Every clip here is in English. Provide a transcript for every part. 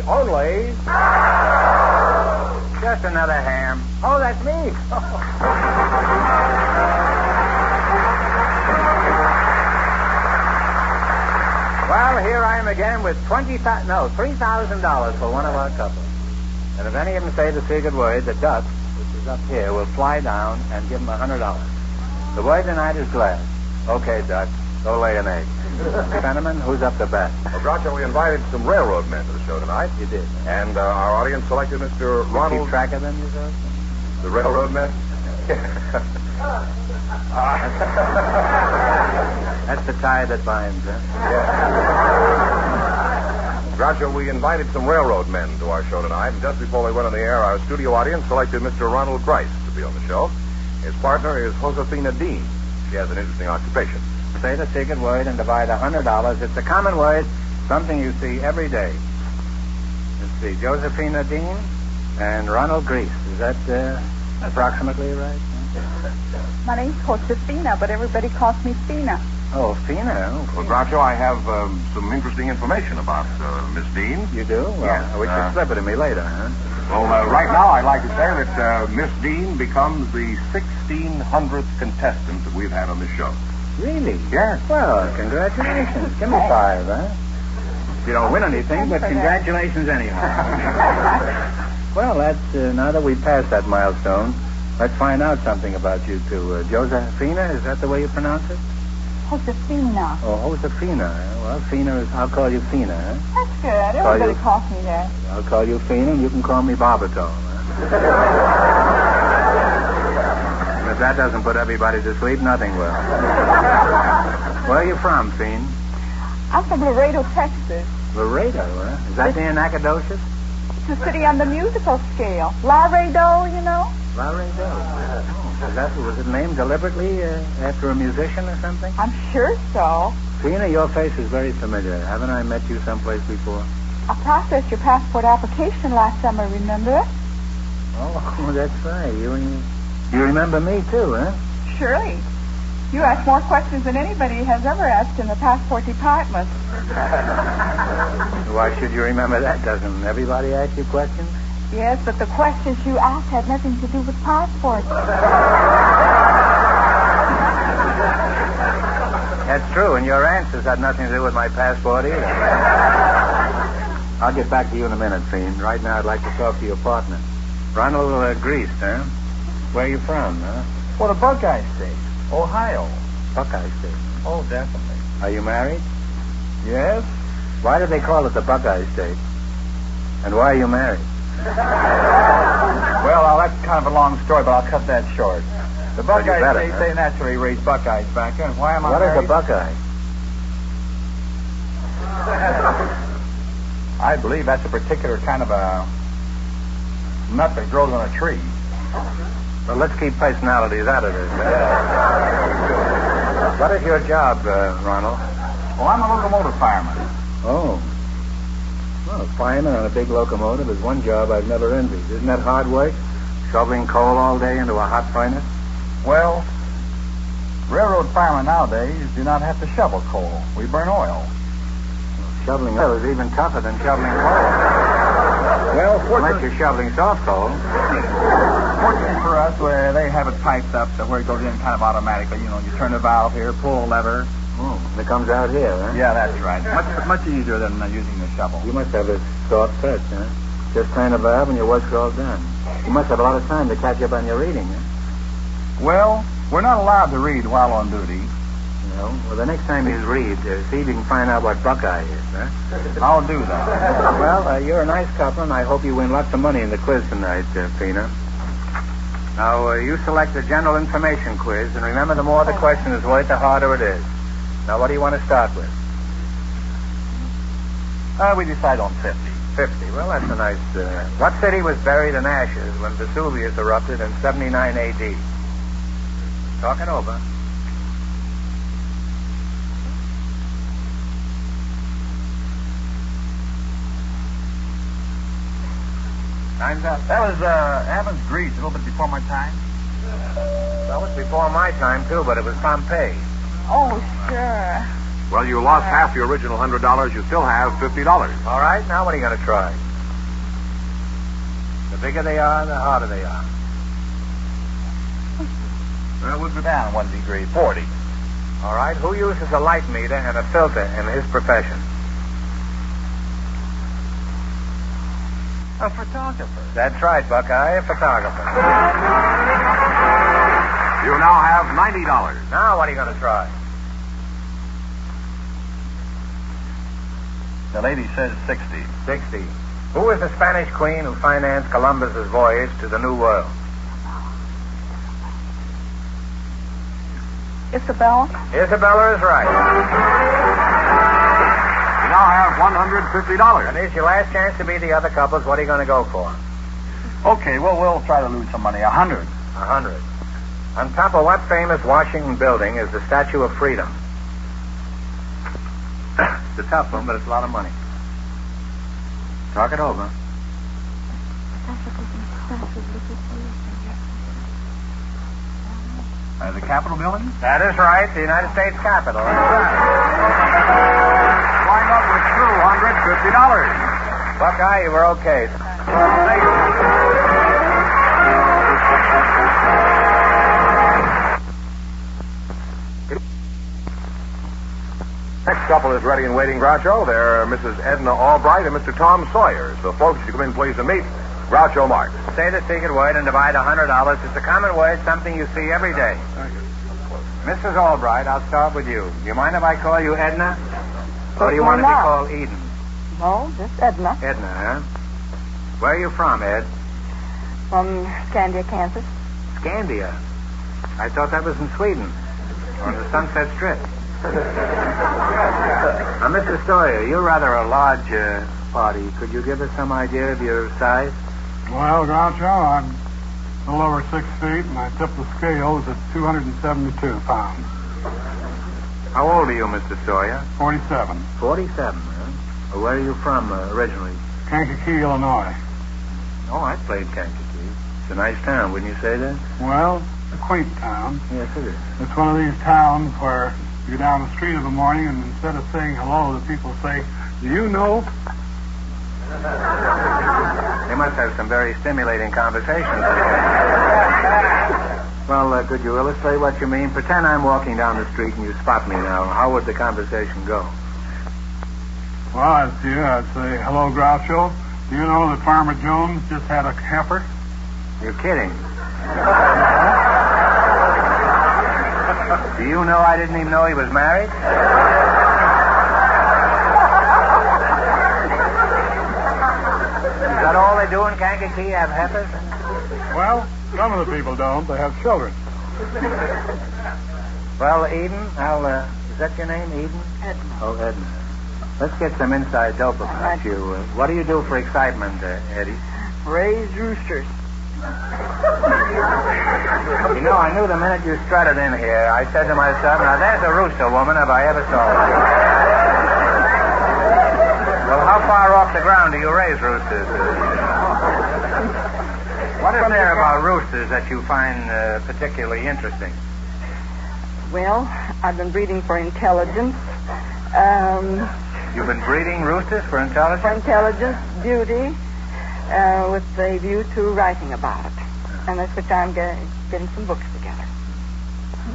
only... Just another ham. Oh, that's me. Well, here I am again with $3,000 for one of our couples. And if any of them say the secret word, the duck, which is up here, will fly down and give them $100. The word tonight is glass. Okay, duck, go lay an egg. Fenneman, who's up to bat? Well, Groucho, we invited some railroad men to the show tonight. You did. And our audience selected Mr. Ronald... Keep track of them, you said? The railroad men? That's the tie that binds, huh? Yeah. Groucho, we invited some railroad men to our show tonight, and just before we went on the air, our studio audience selected Mr. Ronald Grice to be on the show. His partner is Josefina Dean. She has an interesting occupation. Say the secret word and divide $100. It's a common word, something you see every day. Let's see, Josephina Dean and Ronald Grice. Is that approximately right? My name's Josefina, but everybody calls me Fina. Oh, Fina. Oh, Well, Groucho, I have some interesting information about Miss Dean. you do? Well, Yes, we should slip it to me later, huh? Well, right now, I'd like to say that Miss Dean becomes the 1,600th contestant that we've had on this show. Really? Yes. Well, congratulations. Give me 5, huh? You don't win anything, but congratulations anyhow. Well, that's now that we've passed that milestone, let's find out something about you two. Josephina, is that the way you pronounce it? Josefina. Oh, Josefina. Well, Fina is... I'll call you Fina, huh? That's good. Everybody calls me that. I'll call you Fina, and you can call me Barbato, huh? And if that doesn't put everybody to sleep, nothing will. Where are you from, Fina? I'm from Laredo, Texas. Laredo, huh? Is that near Nacogdoches? It's a city on the musical scale. Laredo, you know? Laredo. Oh, was it named deliberately after a musician or something? I'm sure so. Fina, your face is very familiar. Haven't I met you someplace before? I processed your passport application last summer, remember it? Oh, that's right. You remember me, too, huh? Surely. You asked more questions than anybody has ever asked in the passport department. Why should you remember that? Doesn't everybody ask you questions? Yes, but the questions you asked had nothing to do with passports. That's true, and your answers had nothing to do with my passport either. I'll get back to you in a minute, Fiend. Right now, I'd like to talk to your partner. Ronald Grice, huh? Where are you from, huh? Well, the Buckeye State, Ohio. Buckeye State. Oh, definitely. Are you married? Yes? Why do they call it the Buckeye State? And why are you married? Well, that's kind of a long story, but I'll cut that short. The Buckeye better, State, huh? they naturally raise Buckeyes back there. And why am I What married? is a Buckeye? I believe that's a particular kind of a nut that grows on a tree. Well, let's keep personalities out of this. What is your job, Ronald? Well, I'm a locomotive fireman. Oh. Well, a fireman on a big locomotive is one job I've never envied. Isn't that hard work? Shoveling coal all day into a hot furnace? Well, railroad firemen nowadays do not have to shovel coal. We burn oil. Shoveling oil is even tougher than shoveling coal. Well, Unless you're shoveling soft coal. fortunately for us, where they have it piped up to where it goes in kind of automatically. You know, you turn the valve here, pull a lever. Oh, and it comes out here, huh? Yeah, that's right. Much easier than using the shovel. You must have a soft touch, huh? Just turn a valve and your work's all done. You must have a lot of time to catch up on your reading, huh? Well, we're not allowed to read while on duty. No? Well, the next time you read, see if you can find out what Buckeye is, huh? I'll do that. Well, you're a nice couple, and I hope you win lots of money in the quiz tonight, Fina. Now, you select the general information quiz, and remember, the more the question is worth, the harder it is. Now, what do you want to start with? We decide on 50. 50. Well, that's a nice... What city was buried in ashes when Vesuvius erupted in 79 A.D.? Talk it over. Time's up. That was Athens, Greece, a little bit before my time. That was before my time, too, but it was Pompeii. Oh, sure. Well, you lost half your original $100. You still have $50. All right, now what are you going to try? The bigger they are, the harder they are. Well, we'll go down 1 degree, 40. All right, who uses a light meter and a filter in his profession? A photographer. That's right, Buckeye, a photographer. You now have $90. Now what are you going to try? The lady says 60. 60. Who is the Spanish queen who financed Columbus's voyage to the New World? Isabella? Isabella is right. You now have $150. And here's your last chance to beat the other couples. What are you going to go for? Okay, well, we'll try to lose some money. 100. 100. On top of what famous Washington building is the Statue of Freedom? It's a tough one, but it's a lot of money. Talk it over. The Capitol building? That is right, the United States Capitol. Wind up with $250. Buckeye, you were okay. Next couple is ready and waiting, Groucho. They're Mrs. Edna Albright and Mr. Tom Sawyer. So, folks, you come in, please, and meet Groucho Marx. Say the secret word and divide $100. It's a common word, something you see every day. Mrs. Albright, I'll start with you. Do you mind if I call you Edna? Or do you want to be called Eden? No, just Edna. Edna, huh? Where are you from, Ed? From Scandia, Kansas. Scandia. I thought that was in Sweden. On the Sunset Strip. Now, Mr. Sawyer, you're rather a large party. Could you give us some idea of your size? Well, Groucho, I'm a little over 6 feet, and I tip the scales at 272 pounds. How old are you, Mr. Sawyer? 47. 47, huh? Well, where are you from originally? Kankakee, Illinois. Oh, I played Kankakee. It's a nice town, wouldn't you say that? Well, a quaint town. Yes, it is. It's one of these towns where you go down the street of the morning, and instead of saying hello, the people say, "Do you know?" They must have some very stimulating conversations. Well, could you illustrate what you mean? Pretend I'm walking down the street and you spot me now. How would the conversation go? Well, I'd say, "Hello, Groucho. Do you know that Farmer Jones just had a heifer?" You're kidding. Do you know I didn't even know he was married? Is that all they do in Kankakee, have heifers? Well, some of the people don't. They have children. Well, Eden, is that your name, Eden? Edna. Oh, Edna. Let's get some inside dope about you. What do you do for excitement, Eddie? Raise roosters. You know, I knew the minute you strutted in here, I said to myself, now there's a rooster woman if I ever saw one. Well, how far off the ground do you raise roosters? What is there about roosters that you find particularly interesting? Well, I've been breeding for intelligence. You've been breeding roosters for intelligence? For intelligence, beauty, with a view to writing about it. And that's what I'm getting some books together.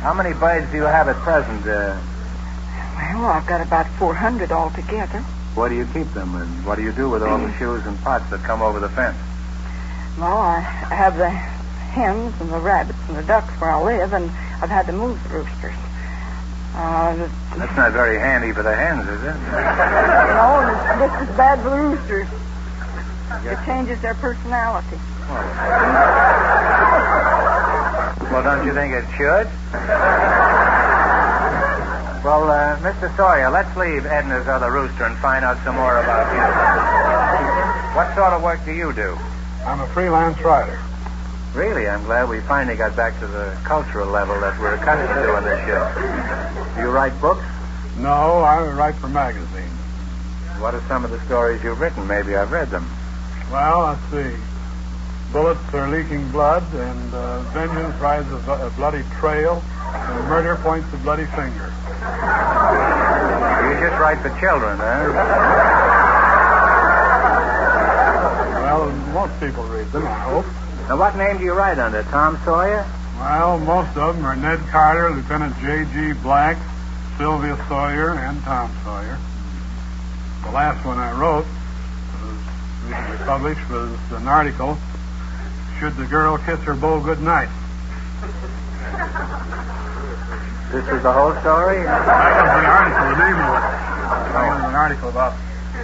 How many birds do you have at present? Well, I've got about 400 altogether. Where do you keep them, and what do you do with all the shoes and pots that come over the fence? Well, I have the hens and the rabbits and the ducks where I live, and I've had to move the roosters. That's not very handy for the hens, is it? No, this is bad for the roosters. It changes their personality. Well, don't you think it should? Well, Mr. Sawyer, let's leave Edna's other rooster and find out some more about you. What sort of work do you do? I'm a freelance writer. Really, I'm glad we finally got back to the cultural level that we're accustomed to on this show. Do you write books? No, I write for magazines. What are some of the stories you've written? Maybe I've read them. Well, let's see. Bullets are leaking blood, and vengeance rides a bloody trail, and murder points a bloody finger. You just write for children, huh? Well, most most people read them, I hope. Now, what name do you write under? Tom Sawyer? Well, most of them are Ned Carter, Lieutenant J.G. Black, Sylvia Sawyer, and Tom Sawyer. The last one I wrote, was recently published, was an article, Should the Girl Kiss Her Beau Goodnight? This is the whole story? That was the article, the name of it. It was an article about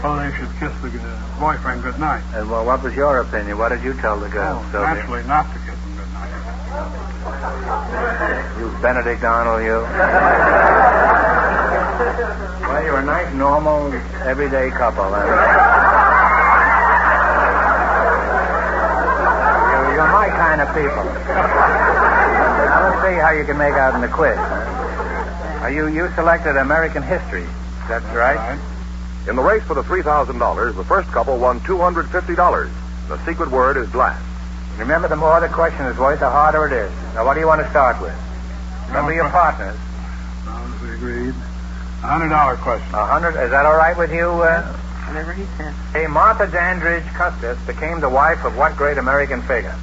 whether they should kiss the boyfriend goodnight. Well, what was your opinion? What did you tell the girl? Sylvia? Naturally not to kiss him goodnight. You Benedict Arnold, you. Well, you're a nice, normal, everyday couple. You're my kind of people. Now, let's see how you can make out in the quiz. You selected American history. That's right. In the race for the $3,000, the first couple won $250. The secret word is glass. Remember, the more the question is worth, the harder it is. Now, what do you want to start with? Remember your partners. As we agreed. $100 question. 100. Is that all right with you? Whatever he says. Hey, Martha Dandridge Custis became the wife of what great American figure?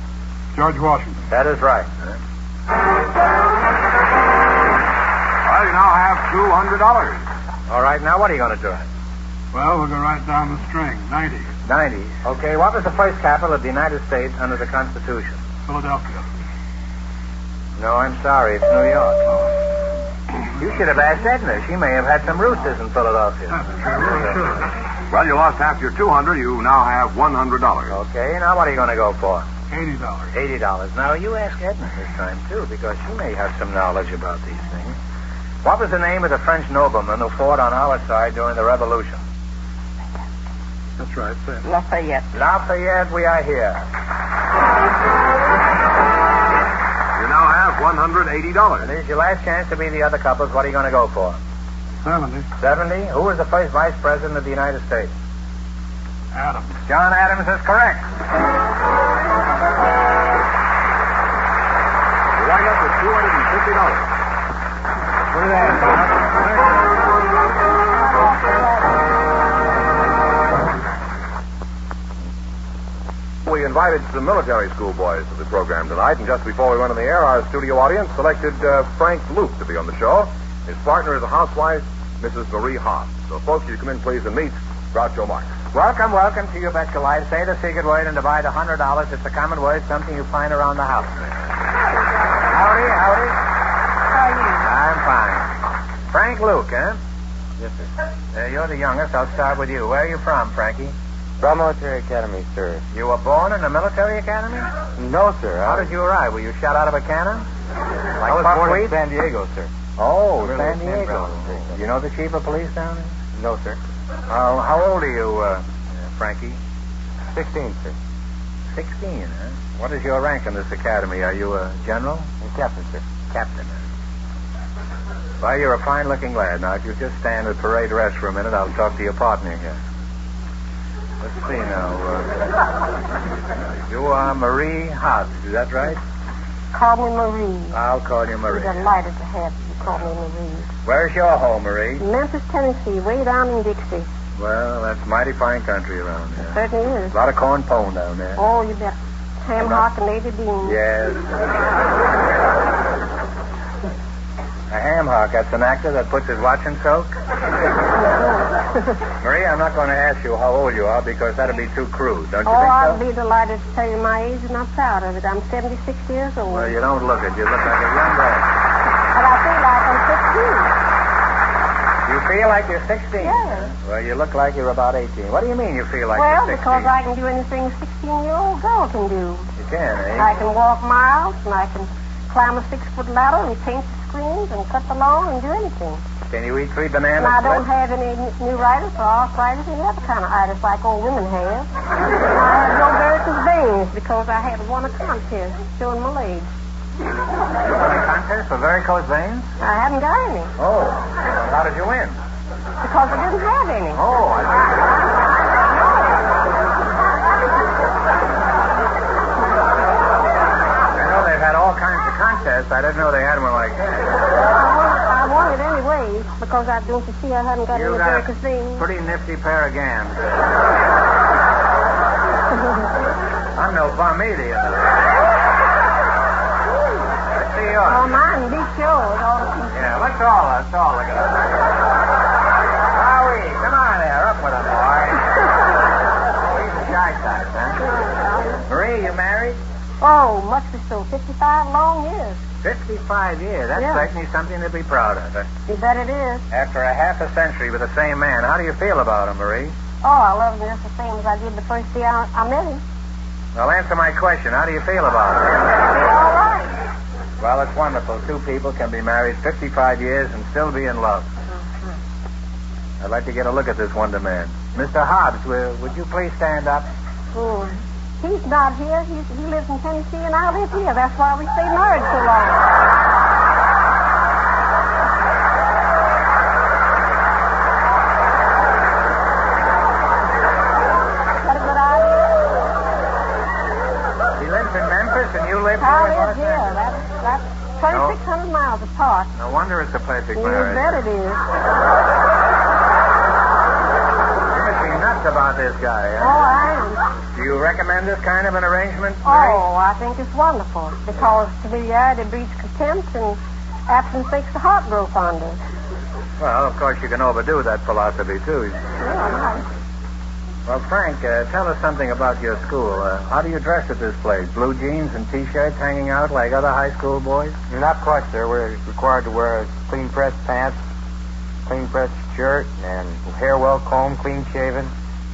George Washington. That is right. Well, you now have $200. All right, now what are you going to do? Well, we're going to write down the string. 90. 90. Okay, what was the first capital of the United States under the Constitution? Philadelphia. No, I'm sorry. It's New York. You should have asked Edna. She may have had some roosters in Philadelphia. Well, you lost half your $200. You now have $100. Okay, now what are you going to go for? $80. $80. Now, you ask Edna this time, too, because she may have some knowledge about these things. What was the name of the French nobleman who fought on our side during the Revolution? That's right. Say it. Lafayette. Lafayette, we are here. You now have $180. And this is your last chance to be the other couples. What are you going to go for? 70. 70? Who was the first vice president of the United States? Adams. John Adams is correct. You wind up with $250. Look at that. We invited some military school boys to the program tonight, and just before we went on the air, our studio audience selected Frank Luke to be on the show. His partner is a housewife, Mrs. Marie Hobbs. So, folks, you come in, please, and meet Groucho Marx. Welcome to You Bet Your Life. Say the secret word and divide $100. It's a common word, something you find around the house. Howdy. How are you? I'm fine. Frank Luke, huh? Yes, sir. You're the youngest. I'll start with you. Where are you from, Frankie? From Military Academy, sir. You were born in a military academy? No, sir. How did you arrive? Were you shot out of a cannon? I was born in San Diego, sir. Oh, Really, San San Diego. Francisco. You know the chief of police down there? No, sir. How old are you, Frankie? 16, sir. 16, huh? What is your rank in this academy? Are you a general? And captain, sir. Captain. Well, you're a fine-looking lad. Now, if you just stand at parade rest for a minute, I'll talk to your partner here. Let's see now. You are Marie Hobbs, is that right? Call me Marie. I'll call you Marie. We're delighted to have you call me Marie. Where's your home, Marie? Memphis, Tennessee, way down in Dixie. Well, that's mighty fine country around there. Certainly is. A lot of corn pone down there. Oh, you bet. Ham hock and Lady Beans. Yes. A ham hock, that's an actor that puts his watch in soak? Marie, I'm not going to ask you how old you are because that'd be too crude, don't you think so? I'll be delighted to tell you my age, and I'm proud of it. I'm 76 years old. Well, you don't look it. You look like a young girl. But I feel like I'm 16. You feel like you're 16? Yes. Well, you look like you're about 18. What do you mean you feel like Well, you're 16? because I can do anything a 16-year-old girl can do. You can, eh? I can walk miles, and I can climb a 6-foot ladder and paint the screens and cut the lawn and do anything. Can you eat 3 bananas? And I don't have any neuritis or arthritis or any other kind of itis like old women have. I have no varicose veins because I had won a contest showing my legs. You won a contest for varicose veins? I haven't got any Oh. Well, how did you win? because I didn't have any. Oh, I see. I know they've had all kinds of contests. I didn't know they had one like that. I won it anyway because don't you see I haven't got You any got varicose veins. a pretty nifty pair of gams. On on me, do you know? Let's see yours. Oh, mine beats yours. Yeah, let's all look at it. Howie, come on there, up with him, boy. He's a shy type, huh? Marie, you married? Oh, much so. 55 long years. 55 years. That's Yeah. certainly something to be proud of. You bet it is. After a half a century with the same man, how do you feel about him, Marie? Oh, I love him just the same as I did the first day I met him. Well, answer my question. How do you feel about him? All right. Well, it's wonderful. Two people can be married 55 years and still be in love. I'd like to get a look at this wonder man. Mr. Hobbs, would you please stand up? Oh, he's not here. He lives in Tennessee, and I live here. That's why we stay married so long. Is that a good idea? He lives in Memphis and you live I here in live Los here. Angeles. That's 2,600 miles apart. No wonder it's a perfect You marriage. bet it is. You must be nuts about this guy, Oh, huh? I am. Do you recommend this kind of an arrangement, Mary? Oh, I think it's wonderful because familiarity breeds contempt and absence makes the heart grow fonder. Well, of course, you can overdo that philosophy, too. Yeah, Well, Frank, tell us something about your school. How do you dress at this place? Blue jeans and T-shirts hanging out like other high school boys? Not quite, sir. We're required to wear clean pressed pants, clean pressed shirt, and hair well combed, clean shaven,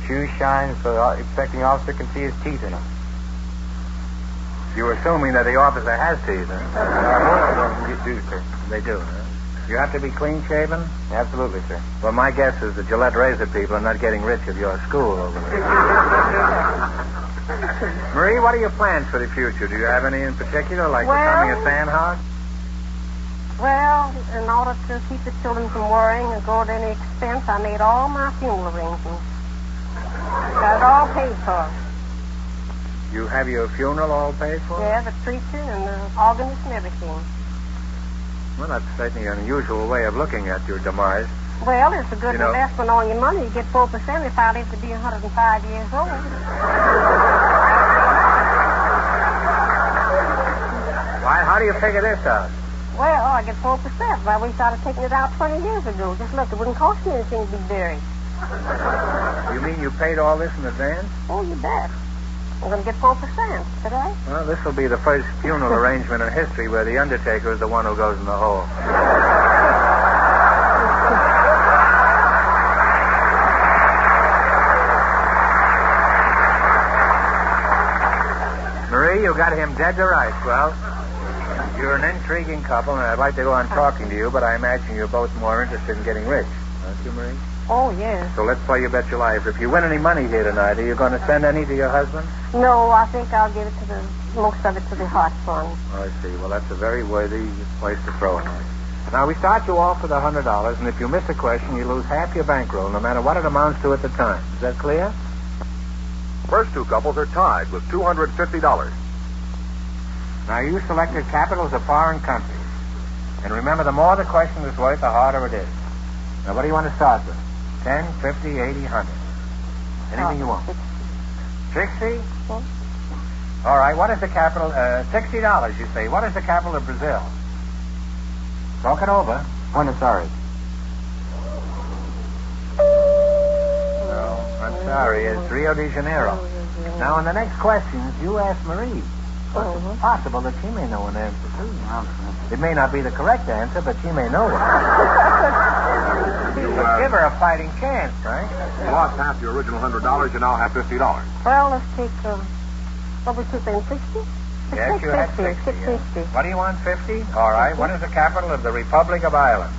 shoes shine so the expecting officer can see his teeth in them. You're assuming that the officer has teeth, huh? You do, sir. They do, huh? You have to be clean shaven? Absolutely, sir. Well, my guess is the Gillette razor people are not getting rich at your school over there. Marie, what are your plans for the future? Do you have any in particular, like becoming a sandhog? Well, in order to keep the children from worrying and go to any expense, I made all my funeral arrangements. Got it all paid for. You have your funeral all paid for? Yeah, the preacher and the organist and everything. Well, that's certainly an unusual way of looking at your demise. Well, it's a good You know- investment on your money. You get 4% if I live to be 105 years old. Why, how do you figure this out? Well, I get 4%. Well, we started taking it out 20 years ago. Just look, it wouldn't cost me anything to be buried. You mean you paid all this in advance? Oh, you bet. I'm going to get 4% today. Well, this will be the first funeral arrangement in history where the undertaker is the one who goes in the hole. Marie, you got him dead to rights. Well, you're an intriguing couple, and I'd like to go on talking to you, but I imagine you're both more interested in getting rich. Aren't you, Marie? Oh, yes. So let's play You Bet Your Life. If you win any money here tonight, are you going to send any to your husband? No, I think I'll give it to most of it to the Heart Fund. Oh, I see. Well, that's a very worthy place to throw it. Now, we start you off with $100, and if you miss a question, you lose half your bankroll, no matter what it amounts to at the time. Is that clear? First two couples are tied with $250. Now, you selected capitals of foreign countries. And remember, the more the question is worth, the harder it is. Now, what do you want to start with? 10, 50, 80, 100. Anything you want. 60? Huh? All right, what is the capital? $60, you say. What is the capital of Brazil? Talk it over. Buenos Aires. No, I'm sorry. It's Rio de Janeiro. Now, in the next questions, you ask Marie. It's possible that she may know an answer, too. It may not be the correct answer, but she may know one. But give her a fighting chance, Frank. You lost half your original $100. You now have $50. Well, let's take, what was it then, 60? Yes, you had 60. Take Yeah. 50. What do you want, 50? All right. What is the capital of the Republic of Ireland?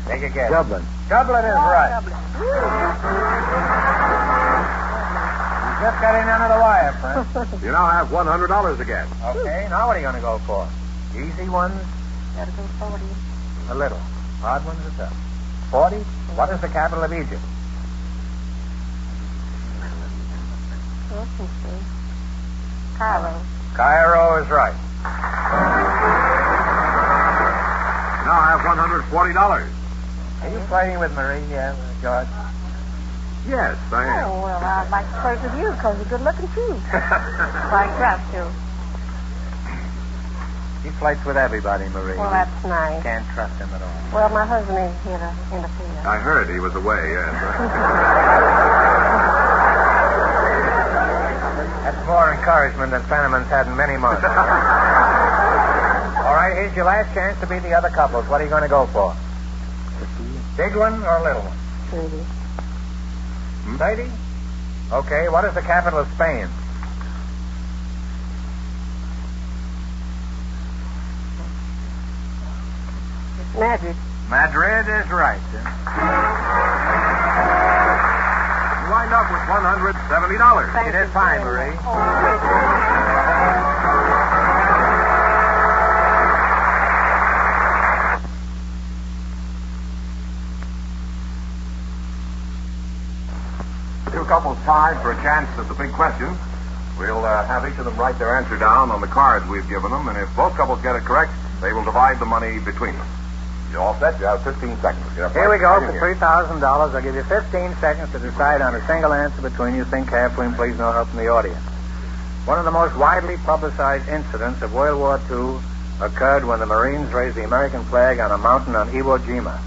Take a guess. Dublin. Dublin is right. Dublin. You just got in under the wire, Frank. You now have $100 again. Okay, now what are you going to go for? Easy ones, Gotta go 40. a little. Hard ones, a tough. 40? What is the capital of Egypt? Let's see. Cairo. Cairo is right. Now have $140. Are you flirting with Marie yet, George? Yes, I am. Oh, well, I'd like to flirt with you because you're good looking, too. Like Groucho. He flirts with everybody, Marie. Well, that's nice. Can't trust him at all. Well, my husband ain't here to interfere. I heard he was away, yes. That's more encouragement than Fenneman's had in many months. All right, here's your last chance to beat the other couples. What are you going to go for? Big one or little one? 30. 30? Okay, what is the capital of Spain? Madrid. Madrid is right. You wind up with $170. Thank You did you fine, very Marie. much. Oh, Two couples tied for a chance at the big question. We'll have each of them write their answer down on the cards we've given them, and if both couples get it correct, they will divide the money between them. You all set? You have 15 seconds. Here we go for $3,000. I'll give you 15 seconds to decide on a single answer between you. Think carefully and please no help from the audience. One of the most widely publicized incidents of World War II occurred when the Marines raised the American flag on a mountain on Iwo Jima.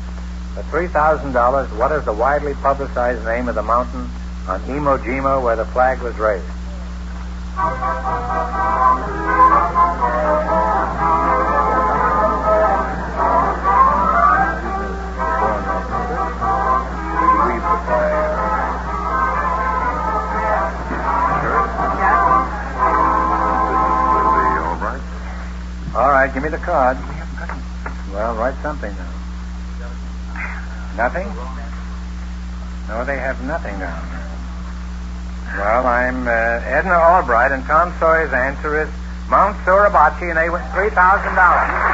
For $3,000, what is the widely publicized name of the mountain on Iwo Jima where the flag was raised? All right, give me the card. Well, write something now. Nothing? No, they have nothing down. Well, I'm Edna Albright, and Tom Sawyer's answer is Mount Suribachi, and they win $3,000.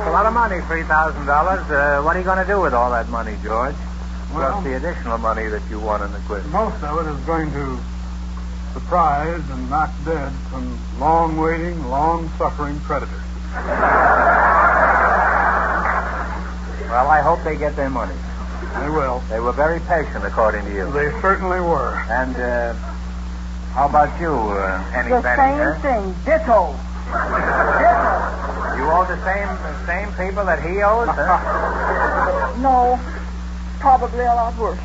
A lot of money, $3,000. What are you going to do with all that money, George? Well, Plus the additional money that you won in the quiz. most of it is going to surprise and knock dead some long-waiting, long-suffering predators. Well, I hope they get their money. They will. They were very patient, according to you. They certainly were. And how about you, Henny the Penny? same thing. Ditto. Ditto. You owe the same people that he owes, huh? No. Probably a lot worse.